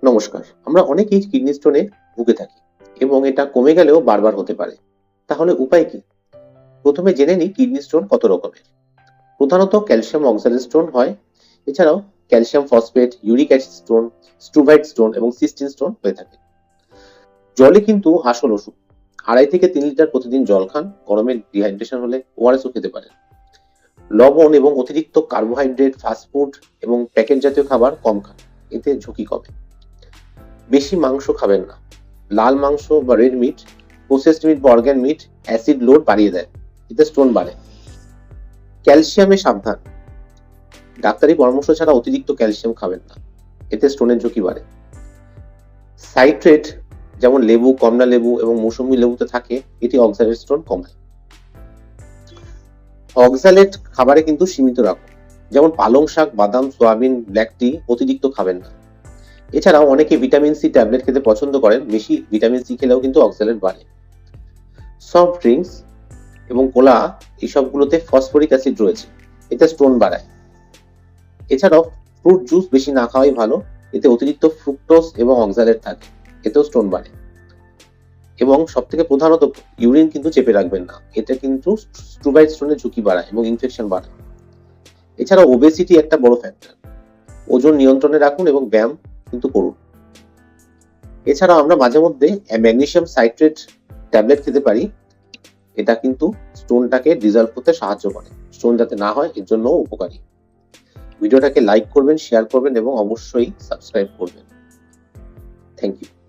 নমস্কার। আমরা অনেকেই কিডনি স্টোনে ভুগে থাকি এবং এটা কমে গেলেও বারবার হতে পারে। তাহলে উপায় কি? প্রথমে জেনে নিই কিডনি স্টোন কত রকমের। প্রধানত ক্যালসিয়াম অক্সালেট স্টোন হয়। এছাড়াও calcium phosphate, uric acid stone, struvite stone এবং সিস্টিন স্টোন হয়ে থাকে। জলে কিন্তু আসল ওষুধ। 2.5 থেকে 3 লিটার প্রতিদিন জল খান। গরমে ডিহাইড্রেশন হলে ওআরএসও খেতে পারেন। লবণ এবং অতিরিক্ত কার্বোহাইড্রেট, ফাস্টফুড এবং প্যাকেট জাতীয় খাবার কম খান। এতে ঝুঁকি কমে। বেশি মাংস খাবেন না। লাল মাংস বা রেড মিট, প্রসেসড মিট বা অর্গান মিট অ্যাসিড লোড বাড়িয়ে দেয়। এতে স্টোন বাড়ে। ক্যালসিয়ামে সাবধান। ডাক্তারি পরামর্শ ছাড়া অতিরিক্ত ক্যালসিয়াম খাবেন না। এতে স্টোনের ঝুঁকি বাড়ে। সাইট্রেট যেমন লেবু, কমলা লেবু এবং মৌসুমী লেবুতে থাকে, এটি অক্সালেট স্টোন কমায়। অক্সালেট খাবারে কিন্তু সীমিত রাখুন। যেমন পালং শাক, বাদাম, সোয়াবিন, ব্ল্যাক টি অতিরিক্ত খাবেন না। এছাড়াও অনেকে ভিটামিন সি ট্যাবলেট খেতে পছন্দ করেন। বেশি ভিটামিন সি খেলেও কিন্তু অক্সালেট বাড়ে। সফট ড্রিঙ্কস এবং কোলা এসবগুলোতে ফসফরিক অ্যাসিড রয়েছে, এতে স্টোন বাড়ায়। এছাড়াও ফ্রুট জুস বেশি না খাওয়াই ভালো। এতে অতিরিক্ত ফ্রুক্টোজ এবং অক্সালেট থাকে, এতেও স্টোন বাড়ে। এবং সব থেকে প্রধানত ইউরিন কিন্তু চেপে রাখবেন না। এতে কিন্তু স্ট্রুভাইট স্টোনের ঝুঁকি বাড়ায় এবং ইনফেকশন বাড়ায়। এছাড়াও ওবেসিটি একটা বড় ফ্যাক্টর। ওজন নিয়ন্ত্রণে রাখুন এবং ব্যায়াম কিন্তু করুন। এছাড়াও আমরা মাঝে মধ্যে ম্যাগনেসিয়াম সাইট্রেট ট্যাবলেট খেতে পারি। এটা কিন্তু স্টোনটাকে ডিজলভ করতে সাহায্য করে। স্টোন যাতে না হয় এর জন্য উপকারী। ভিডিওটাকে লাইক করবেন, শেয়ার করবেন এবং অবশ্যই সাবস্ক্রাইব করবেন। Thank you.